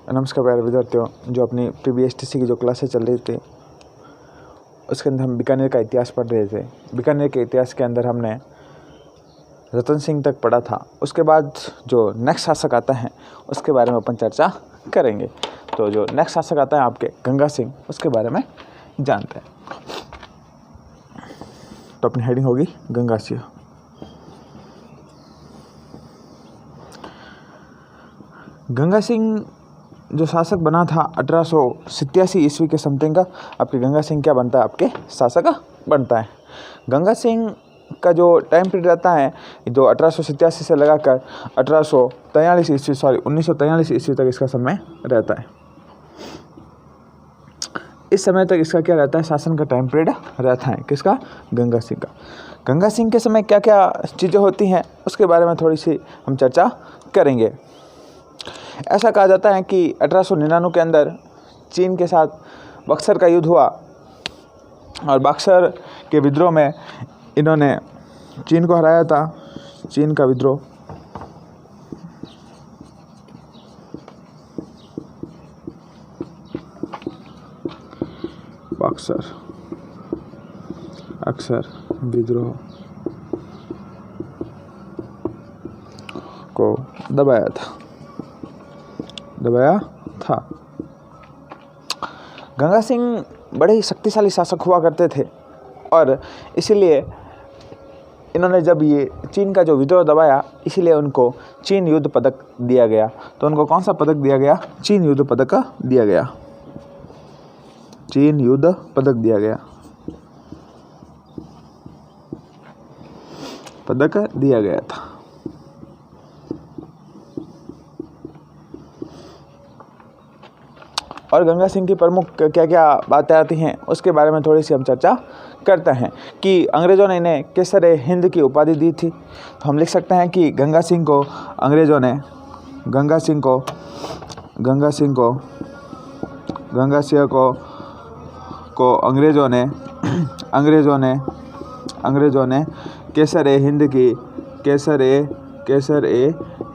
नमस्कार प्यारे विद्यार्थियों, जो अपनी प्रीबीएसटीसी की जो क्लासेस चल रही थी उसके अंदर हम बीकानेर का इतिहास पढ़ रहे थे। बीकानेर के इतिहास के अंदर हमने रतन सिंह तक पढ़ा था। उसके बाद जो नेक्स्ट शासक आता है उसके बारे में अपन चर्चा करेंगे। तो जो नेक्स्ट शासक आता है आपके गंगा सिंह, उसके बारे में जानते हैं। तो अपनी हेडिंग होगी गंगा सिंह। गंगा सिंह जो शासक बना था 1887 ईस्वी के समथिंग का, आपके गंगा सिंह क्या बनता है? आपके शासक बनता है। गंगा सिंह का जो टाइम पीरियड रहता है जो 1887 से लगाकर 1943 ईस्वी तक इसका समय रहता है। इस समय तक इसका क्या रहता है? शासन का टाइम पीरियड रहता है। किसका? गंगा सिंह का। गंगा सिंह के समय क्या क्या चीज़ें होती हैं उसके बारे में थोड़ी सी हम चर्चा करेंगे। ऐसा कहा जाता है कि 1899 के अंदर चीन के साथ बक्सर का युद्ध हुआ और बक्सर के विद्रोह में इन्होंने चीन को हराया था। चीन का विद्रोह बक्सर विद्रोह को दबाया था। गंगा सिंह बड़े ही शक्तिशाली शासक हुआ करते थे और इसीलिए इन्होंने जब ये चीन का जो विद्रोह दबाया, इसीलिए उनको चीन युद्ध पदक दिया गया। तो उनको कौन सा पदक दिया गया? चीन युद्ध पदक दिया गया। चीन युद्ध पदक दिया गया। पदक दिया गया था। और गंगा सिंह की प्रमुख क्या क्या बातें आती हैं उसके बारे में थोड़ी सी हम चर्चा करते हैं कि अंग्रेज़ों ने इन्हें केसर हिंद की उपाधि दी थी। तो हम लिख सकते हैं कि गंगा सिंह को अंग्रेज़ों ने केसर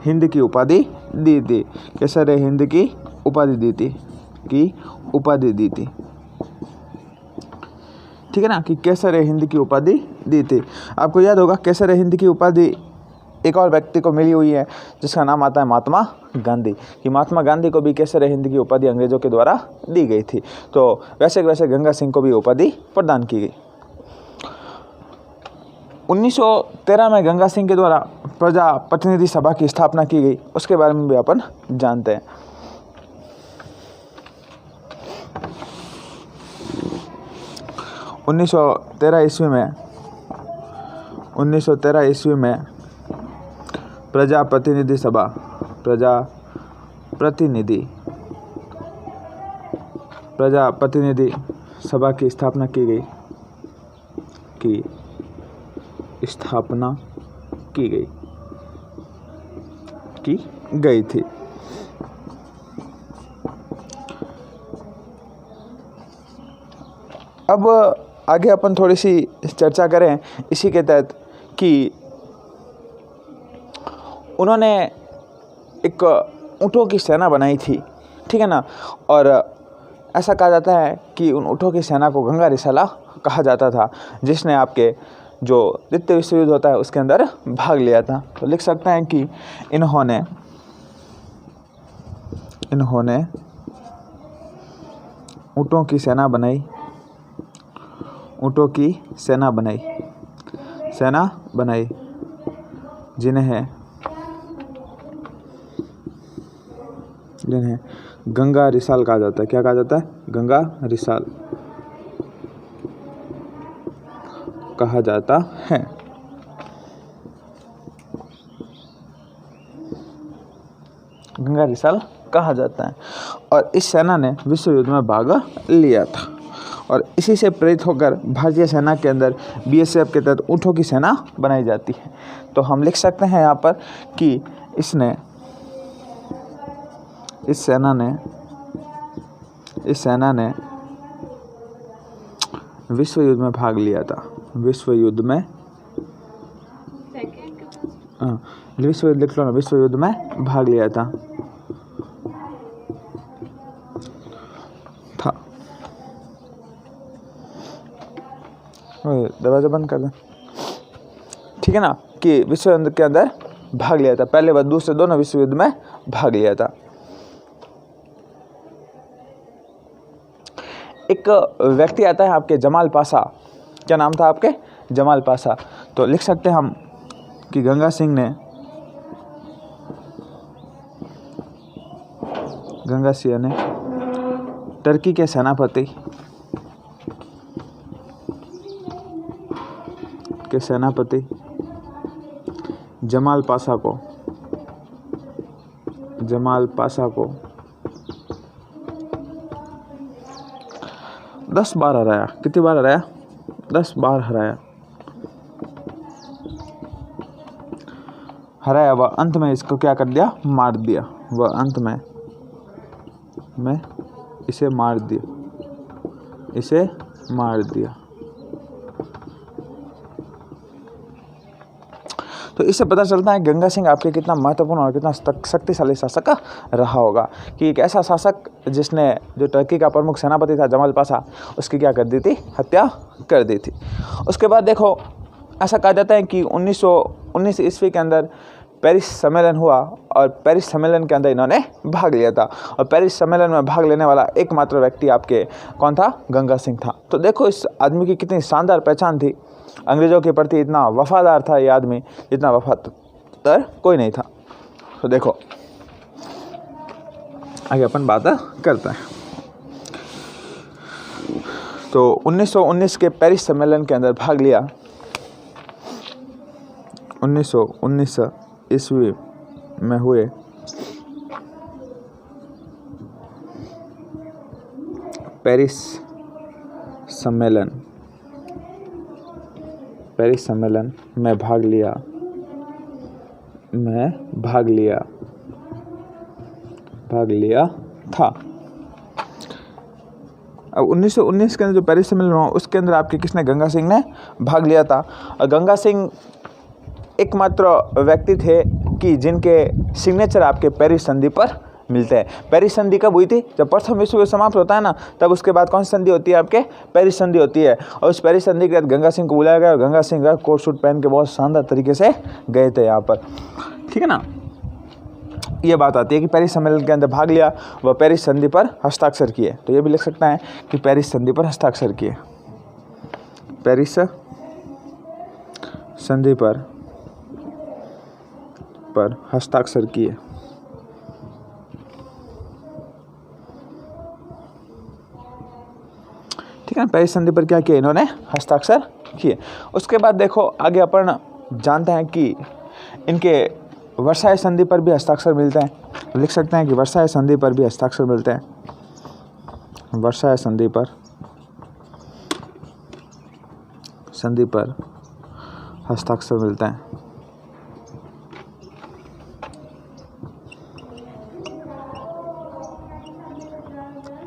हिंद की उपाधि दी थी। केसर हिंद की उपाधि दी थी। ठीक है ना, कि केसर हिंद की उपाधि दी थी। आपको याद होगा केसर हिंद की उपाधि एक और व्यक्ति को मिली हुई है जिसका नाम आता है महात्मा गांधी। कि महात्मा गांधी को भी केसर हिंद की उपाधि अंग्रेजों के द्वारा दी गई थी। तो वैसे गंगा सिंह को भी उपाधि प्रदान की गई। 1913 में गंगा सिंह के द्वारा प्रजा प्रतिनिधि सभा की स्थापना की गई। उसके बारे में भी अपन जानते हैं। 1913 ईस्वी में प्रजा प्रतिनिधि सभा की स्थापना की गई थी। अब आगे अपन थोड़ी सी चर्चा करें इसी के तहत कि उन्होंने एक ऊँटों की सेना बनाई थी। ठीक है ना, और ऐसा कहा जाता है कि उन ऊँटों की सेना को गंगा रिसाला कहा जाता था, जिसने आपके जो द्वितीय विश्व युद्ध होता है उसके अंदर भाग लिया था। तो लिख सकते हैं कि इन्होंने ऊँटों की सेना बनाई। जिन्हें गंगा रिसाल कहा जाता है। क्या कहा जाता है? गंगा रिसाल कहा जाता है। गंगा रिसाल कहा जाता है। और इस सेना ने विश्व युद्ध में भाग लिया था और इसी से प्रेरित होकर भारतीय सेना के अंदर बीएसएफ के तहत ऊँटों की सेना बनाई जाती है। तो हम लिख सकते हैं यहाँ पर कि इस सेना ने विश्व युद्ध में भाग लिया था। विश्व युद्ध में विश्व युद्ध में भाग लिया था। दरवाज़ा बंद कर दें, ठीक है ना, कि विश्व युद्ध के अंदर भाग लिया था, पहले व दूसरे दोनों विश्व युद्ध में भाग लिया था। एक व्यक्ति आता है आपके जमाल पाशा, क्या नाम था आपके? जमाल पाशा। तो लिख सकते हैं हम कि गंगा सिंह ने टर्की के सेनापति जमाल पाशा को 10 बार हराया। कितनी बार हराया? 10 बार हराया। वह अंत में इसको क्या कर दिया? मार दिया। वह अंत में इसे मार दिया। तो इससे पता चलता है गंगा सिंह आपके कितना महत्वपूर्ण और कितना शक्तिशाली शासक रहा होगा, कि एक ऐसा शासक जिसने जो टर्की का प्रमुख सेनापति था जमाल पाशा, उसकी क्या कर दी थी? हत्या कर दी थी। उसके बाद देखो, ऐसा कहा जाता है कि 1919 ईस्वी के अंदर पेरिस सम्मेलन हुआ और पेरिस सम्मेलन के अंदर इन्होंने भाग लिया था, और पेरिस सम्मेलन में भाग लेने वाला एकमात्र व्यक्ति आपके कौन था? गंगा सिंह था। तो देखो इस आदमी की कितनी शानदार पहचान थी, अंग्रेज़ों के प्रति इतना वफादार था ये आदमी, इतना वफादार कोई नहीं था। तो देखो आगे अपन बात करते हैं। तो 1919 के पेरिस सम्मेलन के अंदर भाग लिया। 1919 ईस्वी में हुए पेरिस सम्मेलन में भाग लिया था। अब 1919 के अंदर जो पेरिस सम्मेलन हुआ उसके अंदर आपके किसने? गंगा सिंह ने भाग लिया था। और गंगा सिंह एकमात्र व्यक्ति थे कि जिनके सिग्नेचर आपके पेरिस संधि पर मिलते हैं। पेरिस संधि कब हुई थी? जब प्रथम विश्व युद्ध समाप्त होता है ना, तब उसके बाद कौन सी संधि होती है? आपके पेरिस संधि होती है। और उस पेरिस संधि के बाद गंगा सिंह को बुलाया गया और गंगा सिंह का कोट सूट पहन के बहुत शानदार तरीके से गए थे यहाँ पर, ठीक है ना। ये बात आती है कि पेरिस सम्मेलन के अंदर भाग लिया, वह पेरिस संधि पर हस्ताक्षर किए। तो ये भी लिख सकते हैं कि पेरिस संधि पर हस्ताक्षर किए। पेरिस संधि पर हस्ताक्षर किए। ठीक है, पेरिस संधि पर क्या किया? इन्होंने हस्ताक्षर किए। उसके बाद देखो आगे अपन जानते हैं कि इनके वर्साई संधि पर भी हस्ताक्षर मिलते हैं। लिख सकते हैं कि वर्साई संधि पर भी हस्ताक्षर मिलते हैं। वर्साई संधि पर हस्ताक्षर मिलते हैं।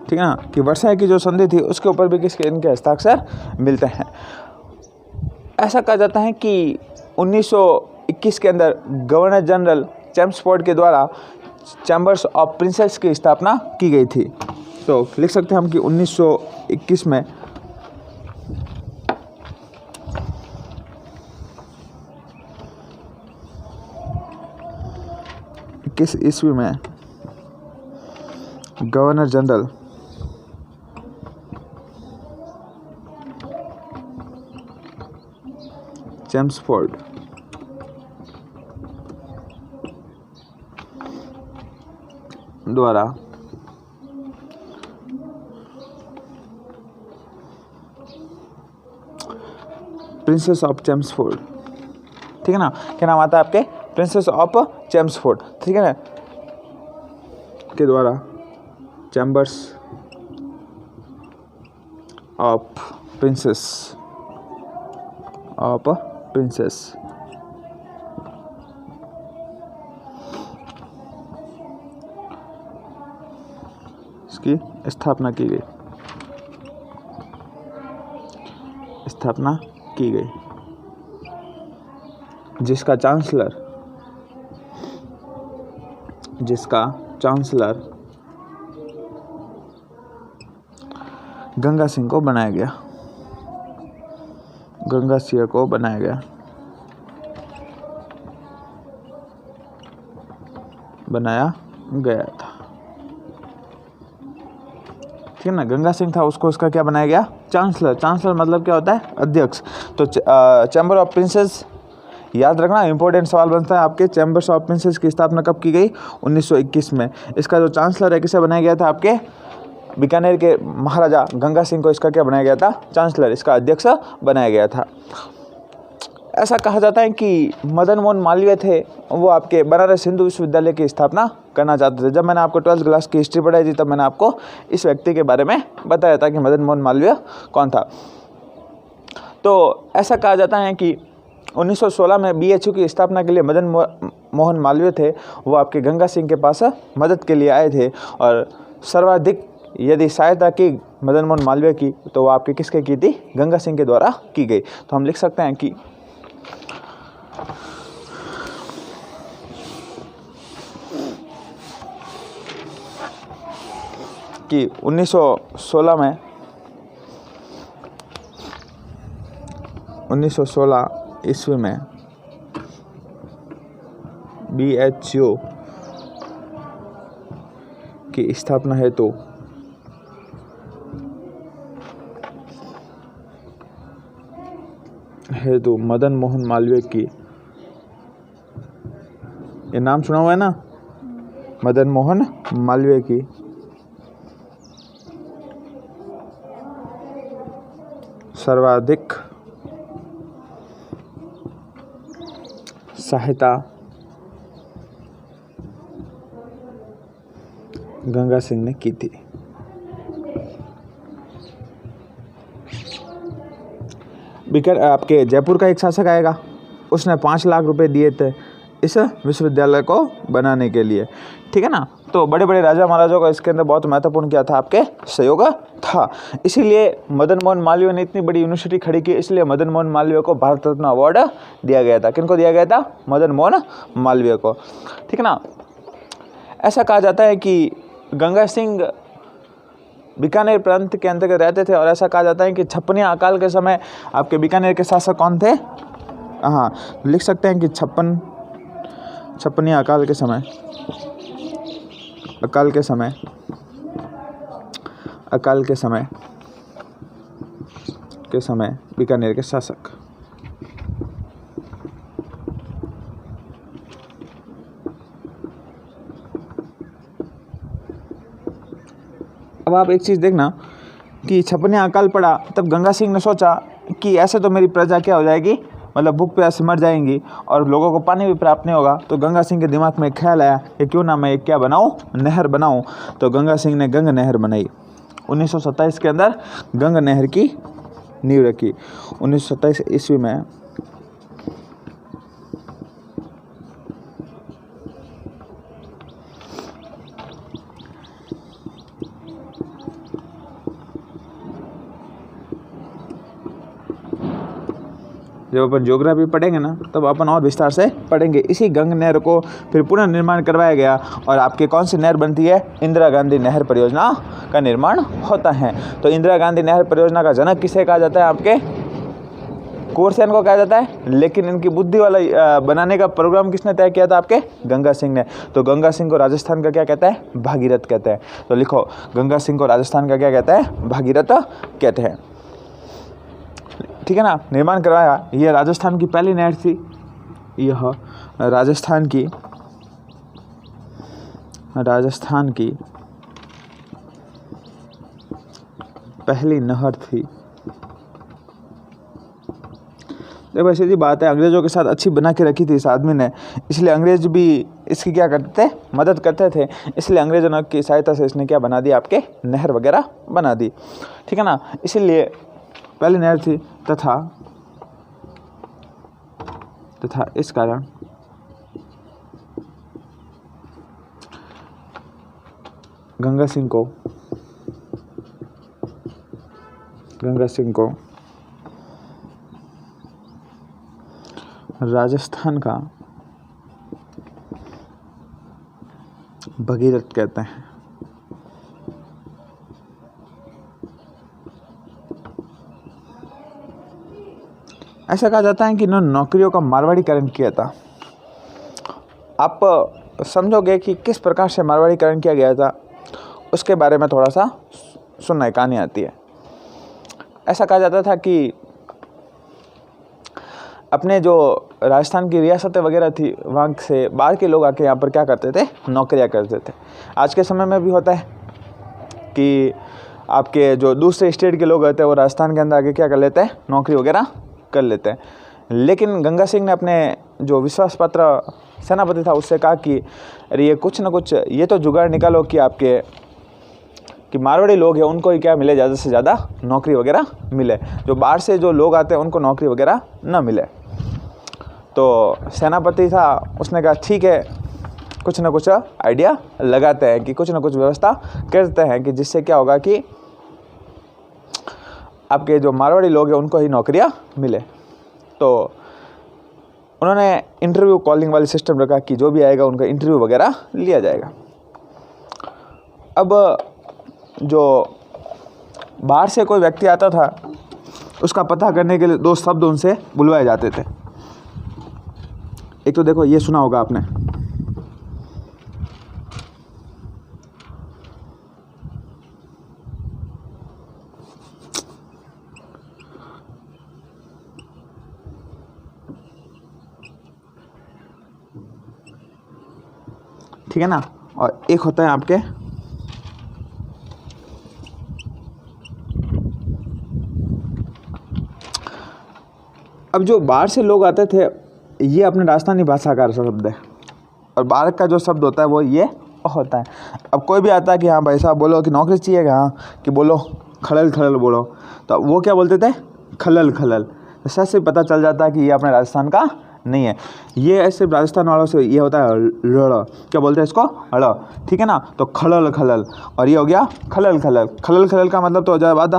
ठीक है ना, कि वर्साई की जो संधि थी उसके ऊपर भी इनके हस्ताक्षर मिलते हैं। ऐसा कहा जाता है कि 1921 के अंदर गवर्नर जनरल चेम्सफोर्ड के द्वारा चैम्बर्स ऑफ प्रिंसेस की स्थापना की गई थी। तो लिख सकते हैं हम कि 1921 में किस ईस्वी में गवर्नर जनरल चेम्सफोर्ड द्वारा प्रिंसेस ऑफ चेम्सफोर्ड, ठीक है ना, क्या नाम आता है आपके? प्रिंसेस ऑफ चेम्सफोर्ड, ठीक है ना, के द्वारा चैम्बर्स ऑफ प्रिंसेस इसकी स्थापना की गई, जिसका चांसलर गंगा सिंह को बनाया गया। गंगा सिंह को बनाया गया था। ठीक है ना, गंगा सिंह था, उसको उसका क्या बनाया गया, चांसलर। चांसलर मतलब क्या होता है, अध्यक्ष। तो चैम्बर ऑफ प्रिंसेस, याद रखना, इंपॉर्टेंट सवाल बनता है आपके, चैम्बर्स ऑफ प्रिंसेस की स्थापना कब की गई, 1921 में। इसका जो चांसलर है किसे बनाया गया था, आपके बीकानेर के महाराजा गंगा सिंह को इसका क्या बनाया गया था, चांसलर, इसका अध्यक्ष बनाया गया था। ऐसा कहा जाता है कि मदन मोहन मालवीय थे, वो आपके बनारस हिंदू विश्वविद्यालय की स्थापना करना चाहते थे। जब मैंने आपको 12th क्लास की हिस्ट्री पढ़ाई थी तब मैंने आपको इस व्यक्ति के बारे में बताया था कि मदन मोहन मालवीय कौन था। तो ऐसा कहा जाता है कि 1916 में BHU की स्थापना के लिए मदन मोहन मालवीय थे, वो आपके गंगा सिंह के पास मदद के लिए आए थे, और सर्वाधिक यदि सहायता की मदन मोहन मालवीय की तो वो आपके किसके की थी, गंगा सिंह के द्वारा की गई। तो हम लिख सकते हैं कि 1916 ईस्वी में BHU की स्थापना हेतु मदन मोहन मालवीय की, ये नाम सुना हुआ है ना, मदन मोहन मालवीय की सर्वाधिक सहायता गंगा सिंह ने की थी। आपके जयपुर का एक शासक आएगा, उसने 5 लाख रुपए दिए थे इस विश्वविद्यालय को बनाने के लिए। ठीक है ना, तो बड़े बड़े राजा महाराजाओं का इसके अंदर बहुत महत्वपूर्ण क्या था, आपके सहयोग था। इसीलिए मदन मोहन मालवीय ने इतनी बड़ी यूनिवर्सिटी खड़ी की, इसलिए मदन मोहन मालवीय को भारत रत्न अवार्ड दिया गया था। किनको दिया गया था, मदन मोहन मालवीय को। ठीक है ना, ऐसा कहा जाता है कि गंगा सिंह बीकानेर प्रांत के अंतर्गत रहते थे, और ऐसा कहा जाता है कि छप्पनिया अकाल के समय आपके बीकानेर के शासक कौन थे, हाँ लिख सकते हैं कि छप्पनिया अकाल के समय बीकानेर के शासक। अब आप एक चीज़ देखना कि छप्पनिया अकाल पड़ा, तब गंगा सिंह ने सोचा कि ऐसे तो मेरी प्रजा क्या हो जाएगी, मतलब भूख प्यास से मर जाएंगी और लोगों को पानी भी प्राप्त नहीं होगा। तो गंगा सिंह के दिमाग में एक ख्याल आया कि क्यों ना मैं एक क्या बनाऊं, नहर बनाऊं। तो गंगा सिंह ने गंग नहर बनाई। 1927 के अंदर गंग नहर की नींव रखी। 1927 ईस्वी में जब अपन ज्योग्राफी पढ़ेंगे ना तब अपन और विस्तार से पढ़ेंगे। इसी गंग नहर को फिर पुनर्निर्माण करवाया गया, और आपके कौन सी नहर बनती है, इंदिरा गांधी नहर परियोजना का निर्माण होता है। तो इंदिरा गांधी नहर परियोजना का जनक किसे कहा जाता है, आपके कुंवर सेन को कहा जाता है। लेकिन इनकी बुद्धि वाला बनाने का प्रोग्राम किसने तय किया था, आपके गंगा सिंह ने। तो गंगा सिंह को राजस्थान का क्या कहते हैं, भागीरथ कहते हैं। तो लिखो, गंगा सिंह को राजस्थान का क्या कहते हैं, भागीरथ कहते हैं। ठीक है ना, निर्माण करवाया। यह राजस्थान की पहली नहर थी, यह राजस्थान की पहली नहर थी। देखो सीधी बात है, अंग्रेजों के साथ अच्छी बना के रखी थी इस आदमी ने, इसलिए अंग्रेज भी इसकी क्या करते थे, मदद करते थे। इसलिए अंग्रेजों की सहायता से इसने क्या बना दी, आपके नहर वगैरह बना दी। ठीक है ना, इसीलिए पहली नहर थी, तथा इस कारण गंगा सिंह को राजस्थान का भगीरथ कहते हैं। ऐसा कहा जाता है कि इन्होंने नौकरियों का मारवाड़ीकरण किया था। आप समझोगे कि किस प्रकार से मारवाड़ीकरण किया गया था, उसके बारे में थोड़ा सा सुनना कहानी आती है। ऐसा कहा जाता था कि अपने जो राजस्थान की रियासतें वगैरह थी, वहाँ से बाहर के लोग आके यहाँ पर क्या करते थे, नौकरियाँ करते थे। आज के समय में भी होता है कि आपके जो दूसरे स्टेट के लोग होते हैं वो राजस्थान के अंदर आके क्या कर लेते हैं, नौकरी वगैरह कर लेते हैं। लेकिन गंगा सिंह ने अपने जो विश्वास पात्र सेनापति था उससे कहा कि अरे ये कुछ ना कुछ ये तो जुगाड़ निकालो कि आपके कि मारवाड़ी लोग हैं उनको ही क्या मिले, ज़्यादा से ज़्यादा नौकरी वगैरह मिले, जो बाहर से जो लोग आते हैं उनको नौकरी वगैरह ना मिले। तो सेनापति था, उसने कहा ठीक है, कुछ ना कुछ आइडिया लगाते हैं कि कुछ ना कुछ व्यवस्था करते हैं कि जिससे क्या होगा कि आपके जो मारवाड़ी लोग हैं उनको ही नौकरियां मिले। तो उन्होंने इंटरव्यू कॉलिंग वाली सिस्टम रखा कि जो भी आएगा उनका इंटरव्यू वगैरह लिया जाएगा। अब जो बाहर से कोई व्यक्ति आता था उसका पता करने के लिए 2 शब्द उनसे बुलवाए जाते थे। एक तो देखो ये सुना होगा आपने, ठीक है ना, और एक होता है आपके अब जो बाहर से लोग आते थे ये अपने राजस्थानी भाषा का शब्द है, और बाहर का जो शब्द होता है वो ये होता है। अब कोई भी आता है कि हाँ भाई साहब बोलो कि नौकरी चाहिए, हाँ कि बोलो खलल खलल बोलो, तो वो क्या बोलते थे, खलल खलल। तो सच से पता चल जाता है कि ये अपने राजस्थान का नहीं है, ये सिर्फ राजस्थान वालों से ये होता है ड़, क्या बोलते हैं इसको, ड़, ठीक है ना। तो खलल खलल, और ये हो गया खलल खलल। खलल खलल का मतलब तो हो जाए बाधा,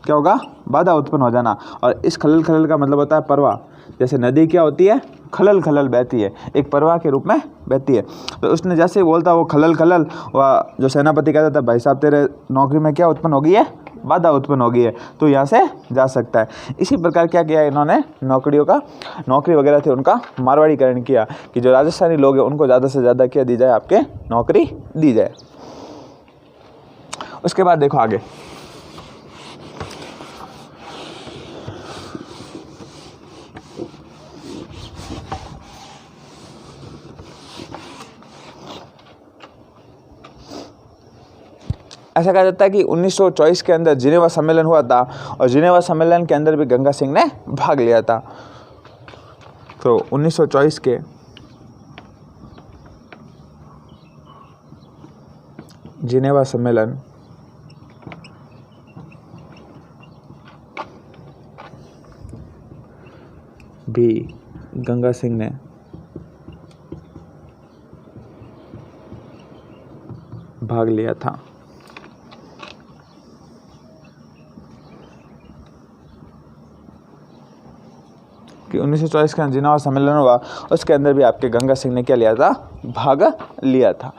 क्या होगा, बाधा उत्पन्न हो जाना। और इस खलल खलल का मतलब होता है प्रवाह। जैसे नदी क्या होती है, खलल खलल बहती है, एक प्रवाह के रूप में बहती है। तो उसने जैसे ही बोलता वो खलल खलल, वह जो सेनापति कहता था भाई साहब तेरे नौकरी में क्या उत्पन्न हो गई है, बाधा उत्पन्न हो गई है, तो यहाँ से जा सकता है। इसी प्रकार क्या किया इन्होंने, नौकरी वगैरह थे उनका मारवाड़ीकरण किया कि जो राजस्थानी लोग हैं उनको ज़्यादा से ज़्यादा क्या दी जाए, आपके नौकरी दी जाए। उसके बाद देखो आगे, ऐसा कहा जाता है कि 1924 के अंदर जिनेवा सम्मेलन हुआ था, और जिनेवा सम्मेलन के अंदर भी गंगा सिंह ने भाग लिया था। तो 1924 के जिनेवा सम्मेलन भी गंगा सिंह ने भाग लिया था। कि 1924 का जिनेवा सम्मेलन हुआ, उसके अंदर भी आपके गंगा सिंह ने क्या लिया था, भाग लिया था।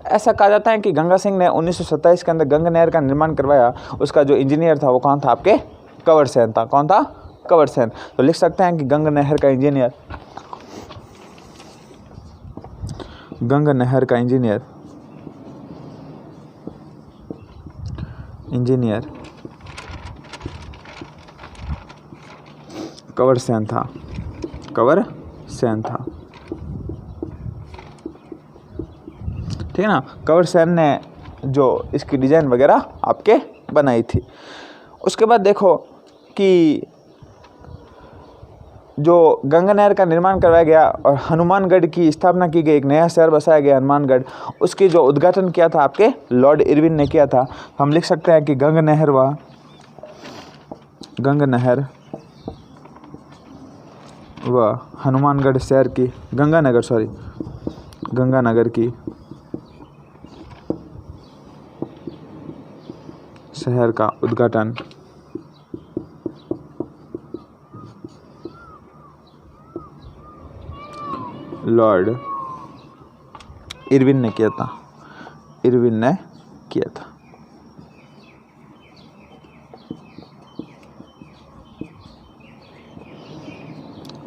ऐसा कहा जाता है कि गंगा सिंह ने 1927 के अंदर गंगा नहर का निर्माण करवाया। उसका जो इंजीनियर था वो कौन था, आपके कंवर सेन था। कौन था, कंवर सेन। तो लिख सकते हैं कि गंगा नहर का इंजीनियर, गंगा नहर का इंजीनियर कंवर सेन था, कंवर सेन था, ठीक है ना। कंवर सेन ने जो इसकी डिज़ाइन वगैरह आपके बनाई थी। उसके बाद देखो कि जो गंगा नहर का निर्माण करवाया गया और हनुमानगढ़ की स्थापना की गई, एक नया शहर बसाया गया हनुमानगढ़, उसकी जो उद्घाटन किया था आपके लॉर्ड इरविन ने किया था। हम लिख सकते हैं कि गंगा नहर व हनुमानगढ़ शहर की, गंगानगर की शहर का उद्घाटन लॉर्ड इरविन ने किया था,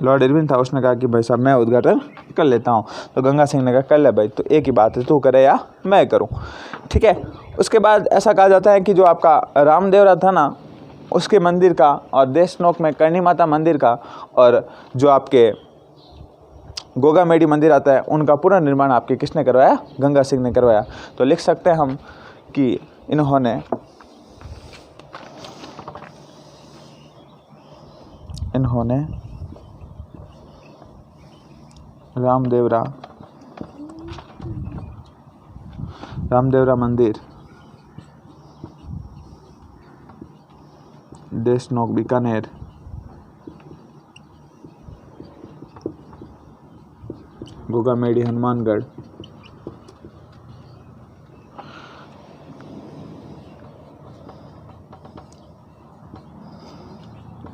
लॉर्ड इरविन था, उसने कहा कि भाई साहब मैं उद्घाटन कर लेता हूँ। तो गंगा सिंह ने कहा कर ले भाई, तो एक ही बात है, तू करे या मैं करूँ, ठीक है। उसके बाद ऐसा कहा जाता है कि जो आपका रामदेवरा था ना, उसके मंदिर का, और देशनोक में करणी माता मंदिर का, और जो आपके गोगामेडी मंदिर आता है, उनका पुनर्निर्माण आपके किसने करवाया? गंगा सिंह ने करवाया। तो लिख सकते हैं हम कि इन्होंने रामदेवरा मंदिर, देशनोक, बीकानेर, गोगामेडी, हनुमानगढ़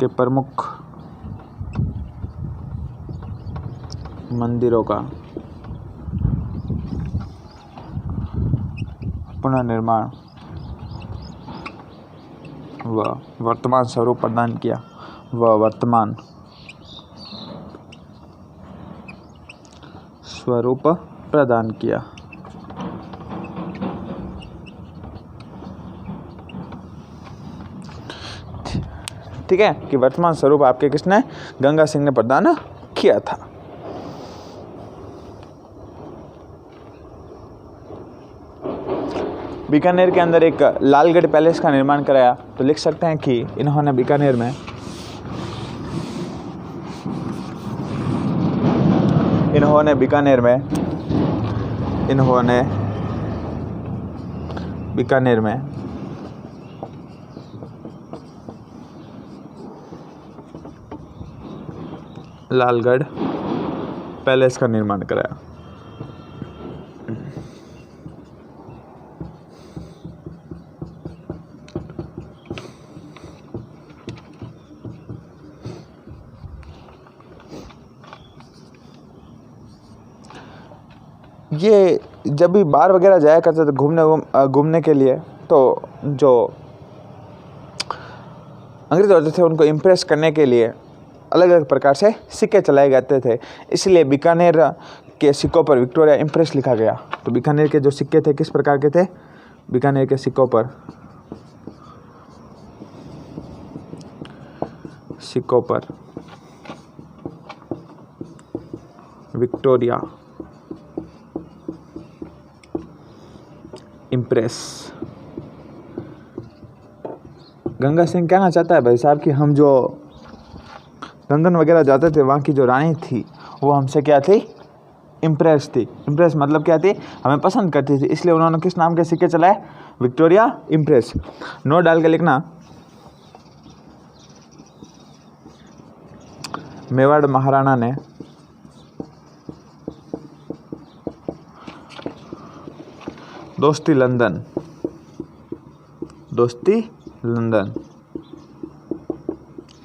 के प्रमुख मंदिरों का पुनर्निर्माण व वर्तमान स्वरूप प्रदान किया। वर्तमान स्वरूप प्रदान किया। ठीक है, कि वर्तमान स्वरूप आपके किसने? गंगा सिंह ने प्रदान किया था। बीकानेर के अंदर एक लालगढ़ पैलेस का निर्माण कराया। तो लिख सकते हैं कि इन्होंने बीकानेर में लालगढ़ पैलेस का निर्माण कराया। ये जब भी बाहर वगैरह जाया करते थे घूमने के लिए, तो जो अंग्रेज होते थे उनको इम्प्रेस करने के लिए अलग अलग प्रकार से सिक्के चलाए जाते थे। इसलिए बीकानेर के सिक्कों पर विक्टोरिया इम्प्रेस लिखा गया। तो बीकानेर के जो सिक्के थे किस प्रकार के थे? बीकानेर के सिक्कों पर विक्टोरिया इम्प्रेस। गंगा सिंह कहना चाहता है भाई साहब कि हम जो लंदन वगैरह जाते थे, वहाँ की जो रानी थी वो हमसे क्या थी? इम्प्रेस थी। इम्प्रेस मतलब क्या थी? हमें पसंद करती थी। इसलिए उन्होंने किस नाम के सिक्के चलाए? Victoria impress. नोट डाल के लिखना, मेवाड़ महाराणा ने दोस्ती लंदन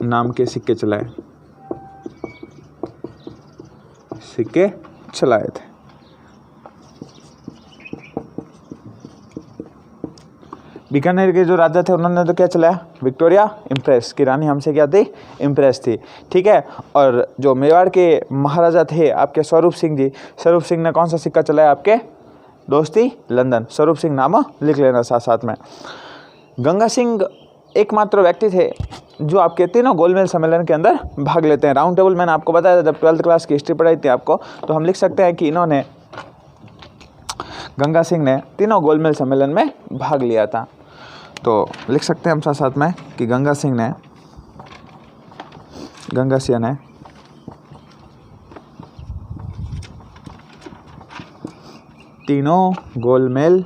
नाम के सिक्के चलाए थे। बीकानेर के जो राजा थे उन्होंने तो क्या चलाया? Victoria impress. की रानी हमसे क्या थी? इम्प्रेस थी, ठीक है। और जो मेवाड़ के महाराजा थे आपके स्वरूप सिंह जी, स्वरूप सिंह ने कौन सा सिक्का चलाया? आपके दोस्ती लंदन। स्वरूप सिंह नाम लिख लेना साथ में। गंगा सिंह एकमात्र व्यक्ति थे जो आपके तीनों गोलमेल सम्मेलन के अंदर भाग लेते हैं। राउंड टेबल मैंने आपको बताया था जब 12th क्लास की हिस्ट्री पढ़ाई थी आपको, तो हम लिख सकते हैं कि गंगा सिंह ने तीनों गोलमेल सम्मेलन में भाग लिया था। तो लिख सकते हैं हम साथ में कि गंगा सिंह ने तीनों गोलमेल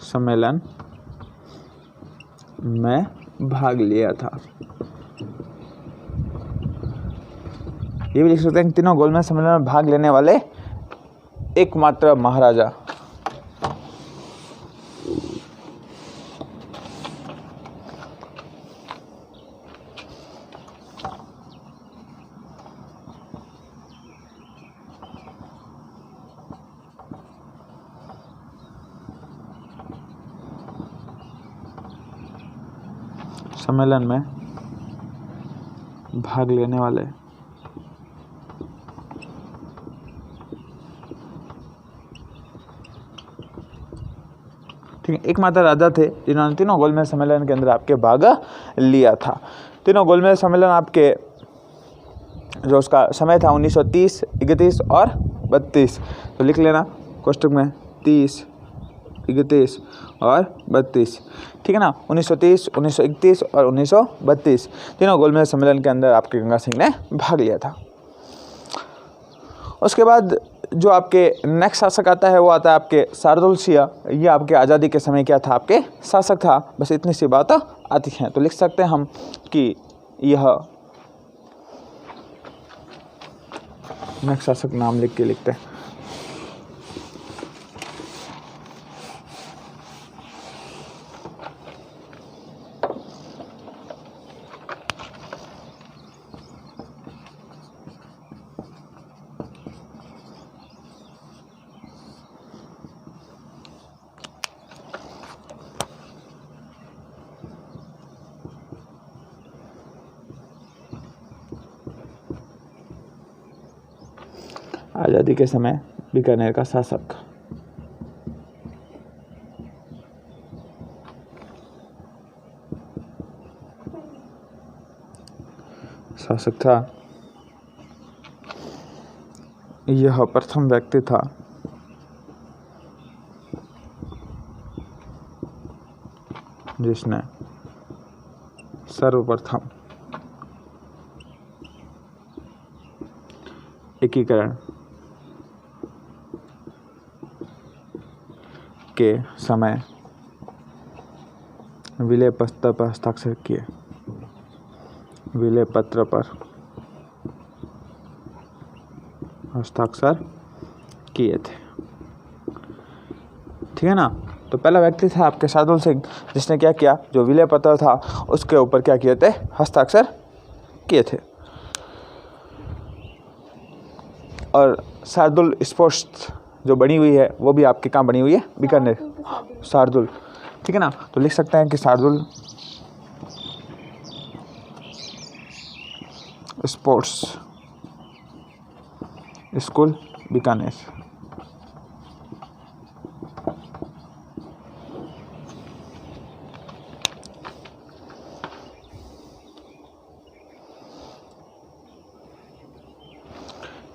सम्मेलन में भाग लिया था। ये भी लिख सकते हैं कि तीनों गोलमेल सम्मेलन में भाग लेने वाले एकमात्र महाराजा। सम्मेलन में भाग लेने वाले ठीक है एकमात्र राजा थे जिन्होंने तीनों गोलमेज सम्मेलन के अंदर आपके भाग लिया था। तीनों गोलमेज सम्मेलन आपके जो उसका समय था 1930, 31 और 32। तो लिख लेना कोष्टक में 30, 31 और 32 ठीक है ना। 1930, 1931 और 1932 तीनों गोलमेज सम्मेलन के अंदर आपके गंगा सिंह ने भाग लिया था। उसके बाद जो आपके नेक्स्ट शासक आता है वो आता है आपके शार्दुल सिंह। ये आपके आज़ादी के समय क्या था, आपके शासक था। बस इतनी सी बात आती है। तो लिख सकते हैं हम कि यह नेक्स्ट शासक नाम लिख के लिखते हैं। आज़ादी के समय बीकानेर का शासक था। यह प्रथम व्यक्ति था जिसने सर्वप्रथम एकीकरण के समय विलय पत्र पर हस्ताक्षर किए। विलय पत्र पर हस्ताक्षर किए थे ठीक है ना। तो पहला व्यक्ति था आपके शार्दुल सिंह जिसने क्या किया, जो विलय पत्र था उसके ऊपर क्या किए थे, हस्ताक्षर किए थे। और शार्दुल स्पोर्ट्स जो बनी हुई है वो भी आपके कहाँ बनी हुई है, बीकानेर शार्दुल ठीक है ना। तो लिख सकते हैं कि शार्दुल स्पोर्ट्स स्कूल बीकानेर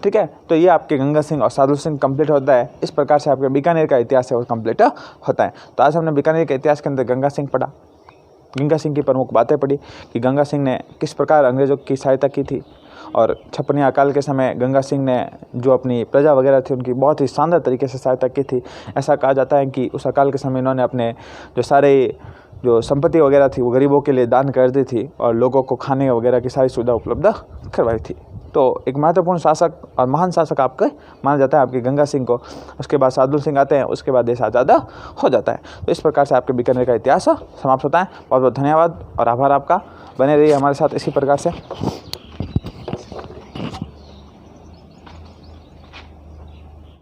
ठीक है। तो ये आपके गंगा सिंह और शार्दुल सिंह कंप्लीट होता है। इस प्रकार से आपके बीकानेर का इतिहास है वो कंप्लीट होता है। तो आज हमने बीकानेर के इतिहास के अंदर गंगा सिंह पढ़ा, गंगा सिंह की प्रमुख बातें पढ़ी कि गंगा सिंह ने किस प्रकार अंग्रेज़ों की सहायता की थी। और छप्पनिया अकाल के समय गंगा सिंह ने जो अपनी प्रजा वगैरह थी उनकी बहुत ही शानदार तरीके से सहायता की थी। ऐसा कहा जाता है कि उस अकाल के समय इन्होंने अपने जो सारे जो संपत्ति वगैरह थी वो गरीबों के लिए दान कर दी थी और लोगों को खाने वगैरह की सारी सुविधा उपलब्ध करवाई थी। तो एक महत्वपूर्ण शासक और महान शासक आपका माना जाता है आपके गंगा सिंह को। उसके बाद शार्दुल सिंह आते हैं, उसके बाद देश आज़ाद हो जाता है। तो इस प्रकार से आपके बीकानेर का इतिहास समाप्त होता है। बहुत बहुत धन्यवाद और आभार आपका। बने रहिए हमारे साथ इसी प्रकार से।